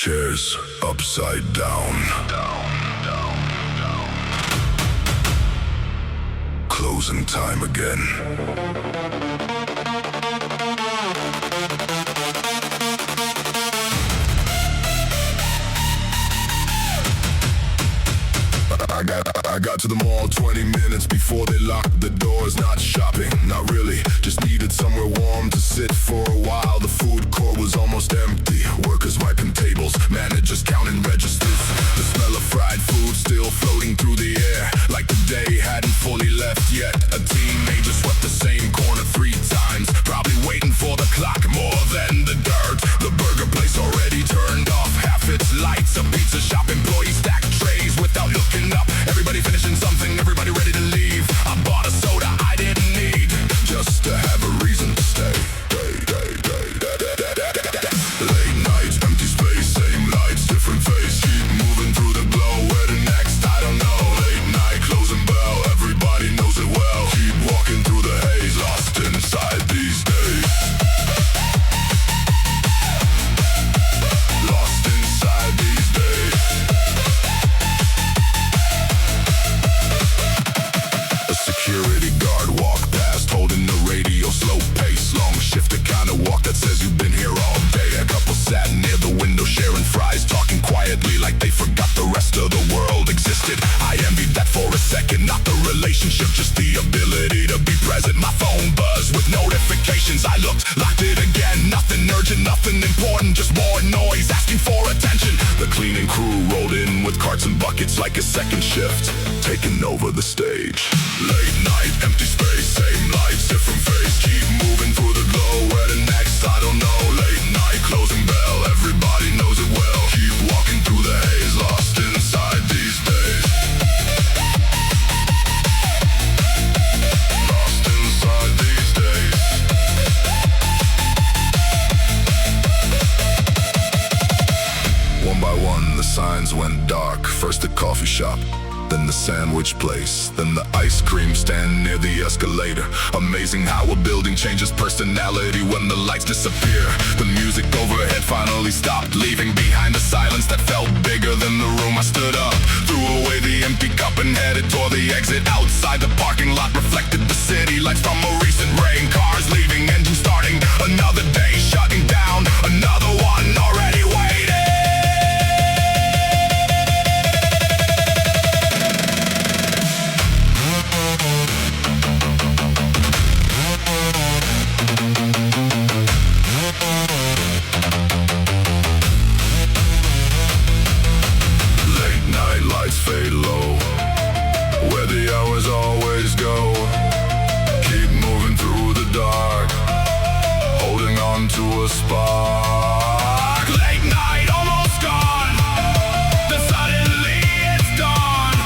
Chairs upside down. Closing time again. I got to the mall 20 minutes before they locked the doors. Not shopping, not really, just needed somewhere warm to sit for a while. The food court was almost empty, workers wiping tables, managers counting registers. The smell of fried food still floating through the air, like the day hadn't fully left yet. A teenager swept the same corner 3 times, probably waiting for the clock more than the dirt. The burger place already turned off half its lights. A pizza shop employee stacked trays without looking up. Everybody finishing something, everybody ready to leave. I bought a soda I didn't need, just to have a reason to stay. Late night, empty space, same lights, different face. Keep moving through the glow, where to next, I don't know. Late night, closing bell, everybody knows it well. Keep walking through the haze, lost inside these days. Lost inside these days. A security guard walked past, holding the radio, slow pace, long shift, the kind of walk that says you've been here all day. A couple sat near the window sharing fries, talking quietly like they forgot the rest of the world existed. I envied that for a second, not the relationship, just the ability to be present. My phone buzzed with notifications, I looked, locked it again. Nothing urgent, nothing important, just more noise asking for attention. The cleaning crew rolled in with carts and buckets like a second shift, taking over the stage. Late night, empty space, same lights, different face. Keep moving through the glow, where to next, I don't know. Late night, closing bell, everybody knows it well. Keep walking through the haze, lost inside these days. Lost inside these days. One by one, the signs went dark. First the coffee shop, then the sandwich place, then the ice cream stand near the escalator. Amazing how a building changes personality when the lights disappear. The music overhead finally stopped, leaving behind a silence that felt bigger than the room. I stood up, threw away the empty cup and headed toward the exit. Outside the parking lot reflected the city lights from a recent rain. Cars leaving, engine starting, another day shutting down, another one already waiting. Fade low, where the hours always go. Keep moving through the dark, holding on to a spark. Late night, almost gone, then suddenly it's dawn.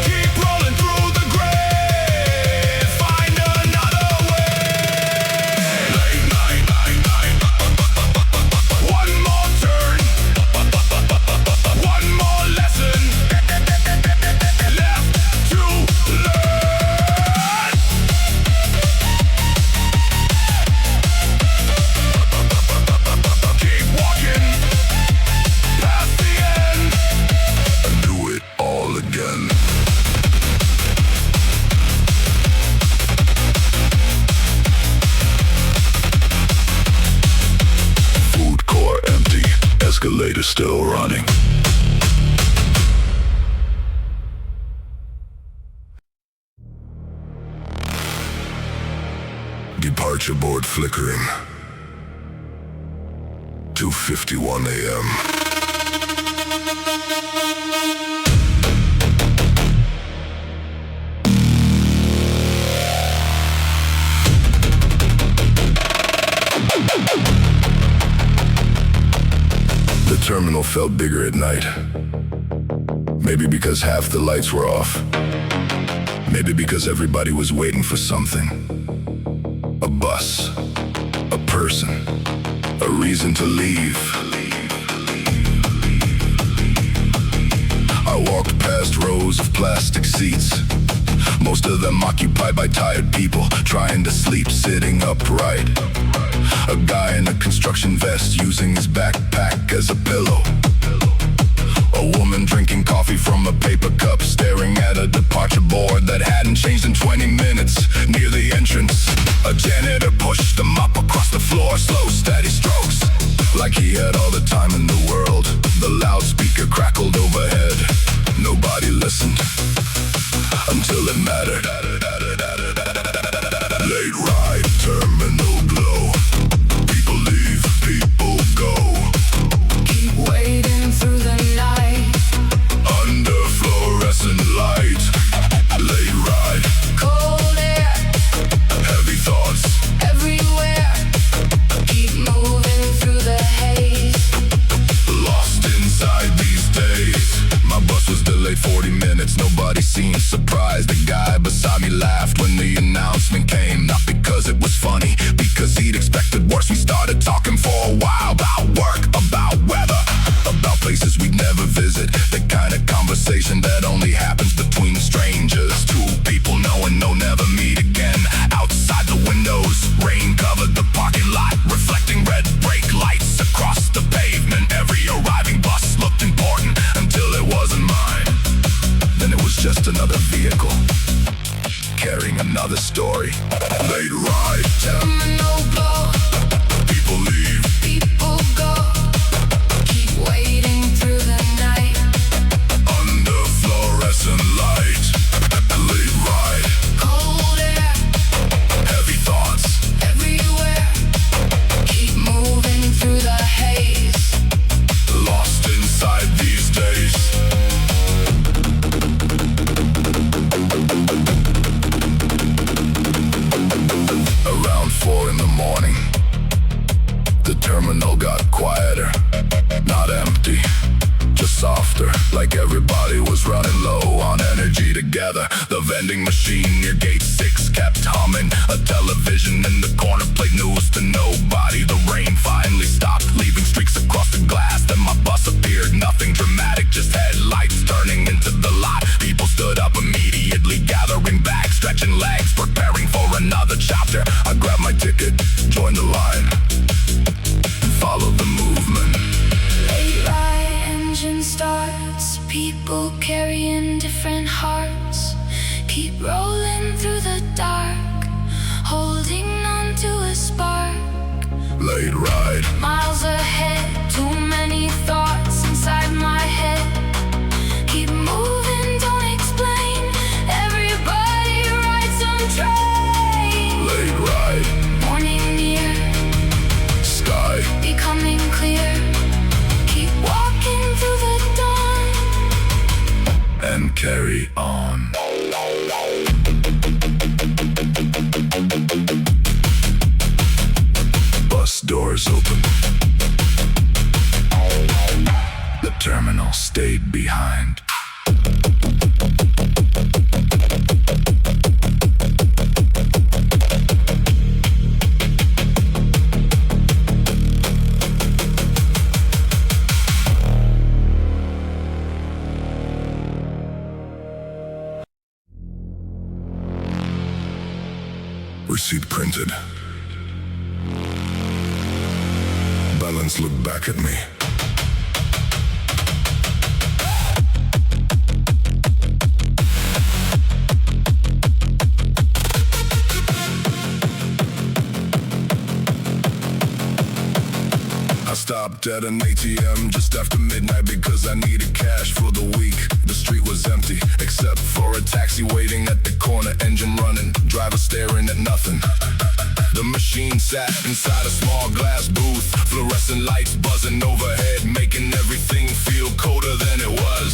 Keep rolling through the gray, find another way. Late night, one more turn, one more lesson. Escalator still running. Departure board flickering. 2:51 a.m. The terminal felt bigger at night. Maybe because half the lights were off. Maybe because everybody was waiting for something. A bus, a person, a reason to leave. I walked past rows of plastic seats, most of them occupied by tired people trying to sleep sitting upright. A guy in a construction vest using his backpack as a pillow. A woman drinking coffee from a paper cup, staring at a departure board that hadn't changed in 20 minutes near the entrance. A janitor pushed them up across the floor, slow, steady strokes, like he had all the time in the world. The loudspeaker crackled overhead. Nobody listened until it mattered. Late ride, terminal glow. People leave, people go. Keep waiting through the night. Under fluorescent light. Late ride, Cold air heavy thoughts. everywhere. Keep moving through the haze. Lost inside these days. My bus was delayed 40 minutes. Nobody seemed surprised. The guy beside me laughed when the announcement came. Not because it was funny, because he'd expected worse. We started talking for a while about work, about weather, about places we'd never visit. The kind of conversation that only happens between strangers. Two people knowing they'll never meet again. Outside the windows, rain covered the parking lot, reflecting red brake lights across the pavement. Every arriving bus looked important until it wasn't mine. Then it was just another vehicle carrying another story. Late ride, Terminal glow. people leave, People go. Keep waiting through the night. under fluorescent light. Late ride, Cold air heavy thoughts. everywhere. Keep moving through the haze. Lost inside these days. Around 4 in the morning, the terminal got quieter. Not empty, just softer, like everybody was running low on energy together. The vending machine near gate 6 kept humming. A television in the corner played news to nobody. The rain finally stopped, leaving streaks across the glass. Then my bus appeared, nothing dramatic, just headlights turning into the lot. People stood up immediately, gathering back, stretching legs, preparing for another chapter. I grabbed my ticket, joined the line, followed the movement. Late ride, engine starts. People carrying different hearts. Keep rolling through the dark, holding on to a spark. Late ride, Miles ahead, too many thoughts inside my head. Keep moving, don't explain. Everybody rides some train. late ride, Morning near, sky, becoming clear. Keep walking through the dawn. and carry on. Bus doors open. The terminal stayed behind. Receipt printed. Balance looked back at me. I stopped at an ATM just after midnight because I needed cash for the week. The street was empty except for a taxi waiting at the corner, engine running, driver staring at nothing. The machine sat inside a small glass booth, fluorescent lights buzzing overhead, making everything feel colder than it was.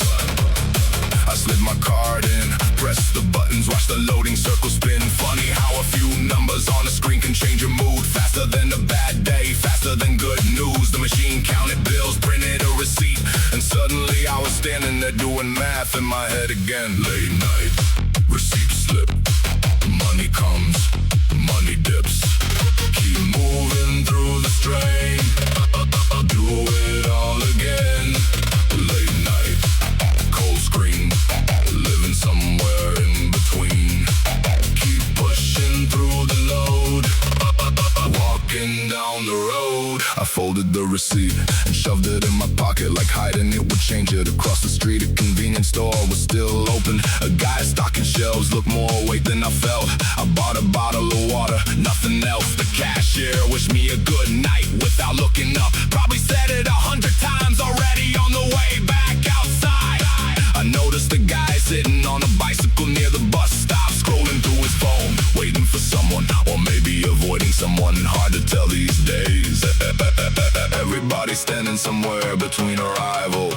I slid my card in, pressed the buttons, watched the loading circle spin. Funny how a few numbers on the screen can change your mood. Faster than a bad day, faster than good news. The machine counted bills, printed a receipt, and suddenly I was standing there doing math in my head again. Late night, receipt slip, money comes, money dips. Keep moving through the strain, do it all again. Late night, cold screen, living somewhere in between. pocket like hiding it would change it. Across the street, a convenience store was still open. A guy stocking shelves looked more weight than I felt. I bought a bottle of water, nothing else. The cashier wished me a good night without looking up. Probably said it 100 times already on the way back outside. I noticed a guy sitting on a bicycle near the bus stop, scrolling through his phone, waiting for someone, or maybe avoiding someone. Hard to tell these days. Everybody's standing somewhere between arrival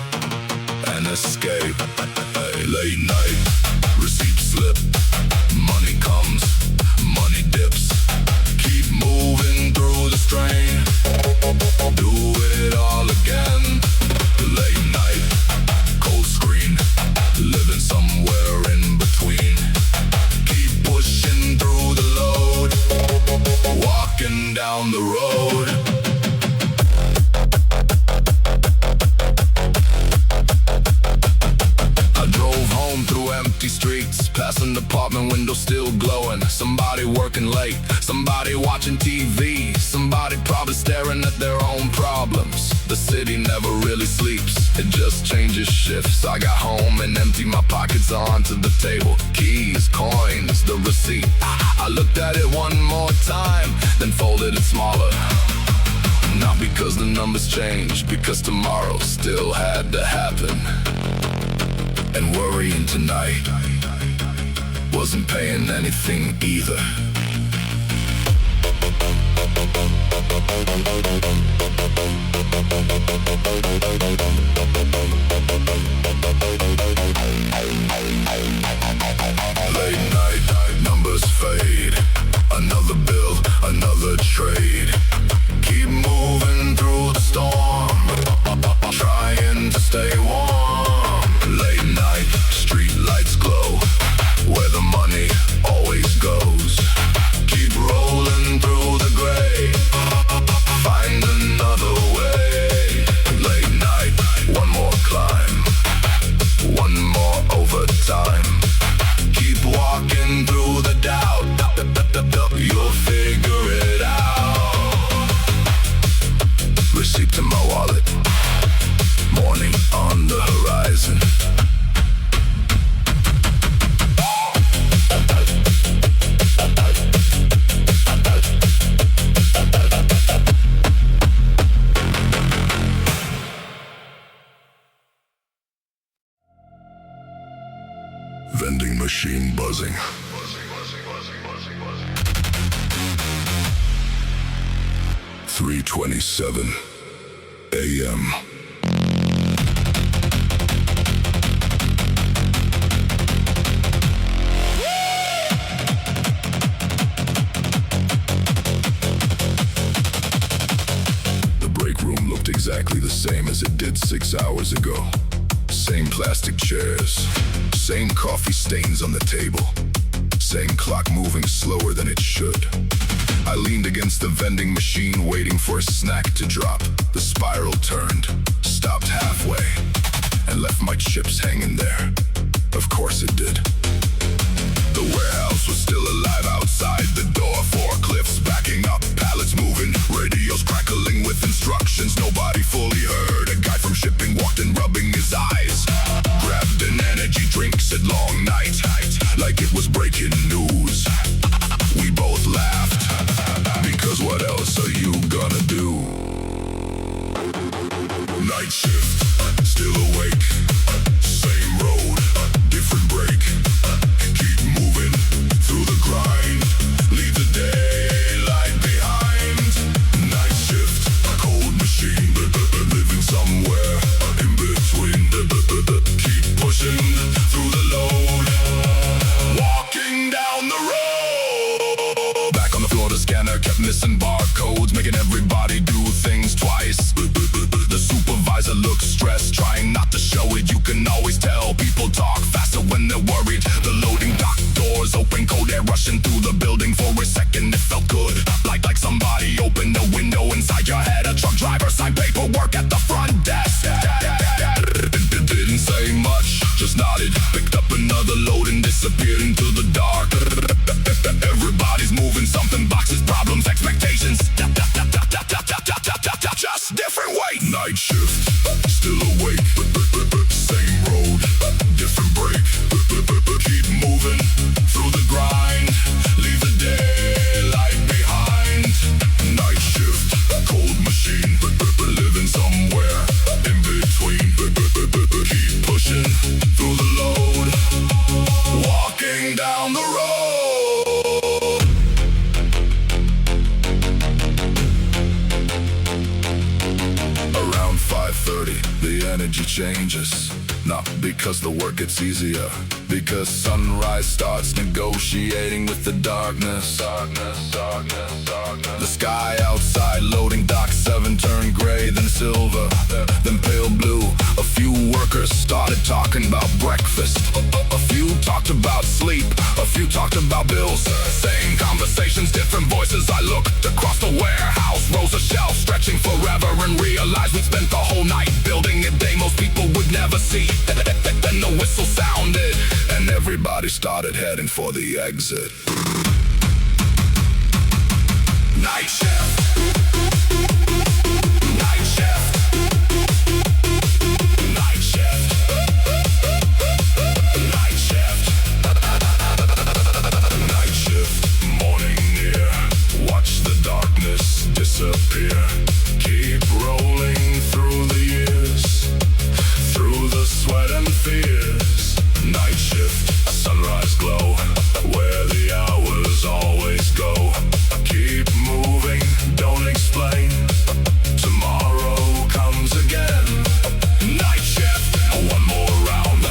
and escape. Late night, receipt slip, money comes, money dips. Keep moving through the strain, do it all again. Late night, cold screen, living somewhere in between. Keep pushing through the load, walking down the road. Streets, passing apartment windows still glowing. Somebody working late, somebody watching TV, somebody probably staring at their own problems. The city never really sleeps, it just changes shifts. I got home and emptied my pockets onto the table. Keys, coins, the receipt. I looked at it one more time, then folded it smaller. Not because the numbers changed, because tomorrow still had to happen. And worrying tonight wasn't paying anything either. Late night, numbers fade. Another bill, another trade. Keep moving through the storm, trying to stay warm. Late night, street lights glow, where the money always goes. Keep rolling through the gray, find another way. Late night, one more climb, one more overtime. Keep walking through the doubt, you'll figure it out. Receipt to my wallet, morning on the horizon. Vending machine buzzing. 3:27 a.m. The break room looked exactly the same as it did 6 hours ago. Same plastic chairs, same coffee stains on the table, same clock moving slower than it should. I leaned against the vending machine waiting for a snack to drop. The spiral turned, stopped halfway, and left my chips hanging there. Of course it did. The warehouse was still alive outside the door. Forklifts backing up, pallets moving, radios crackling with instructions nobody fully heard. A guy from shipping walked in rubbing his eyes, grabbed an energy drink, said long night, like it was breaking news. We both laughed, because what else are you gonna do? Night shift, still awake, same road, different break. Keep moving through the grind, leave the daylight behind. Night shift, cold machine, living somewhere in between. Keep pushing through the load, walking down the road. Back on the floor, the scanner kept missing barcodes, making everybody do things twice. The supervisor looked stressed, trying not to show it. You can always tell people talk faster when they're worried. The loading dock doors open, cold air rushing through the building. For a second it felt good, like somebody opened a window inside your head. A truck driver signed paperwork at the front desk. Didn't say much, just nodded, picked up another load and disappeared into the dark. Everybody's moving something, boxes, problems, expectations. Just different weight. Night shift, still energy changes. Not because the work gets easier, because sunrise starts negotiating with the darkness. The sky outside loading dock 7 turned gray, then silver, then pale blue. A few workers started talking about breakfast. A few talked about sleep, a few talked about bills. Same conversations, different voices. I looked across the warehouse, rows of shelves stretching forever, and realized we'd spent the whole night building a day most people would never see. Then the whistle sounded, and everybody started heading for the exit. Night shift. Night shift. Night shift. Night shift. Night shift. Morning near. Watch the darkness disappear. Keep rolling through the years, through the sweat and fears. Night shift. Sunrise glow, where the hours always go. Keep moving, don't explain. Tomorrow comes again. Night shift, one more round.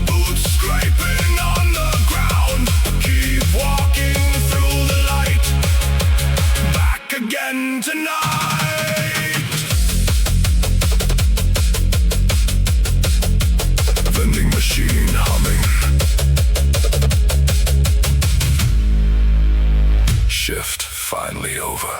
Boots scraping on the ground. Keep walking through the light. Back again tonight. Vending machine humming. Shift finally over.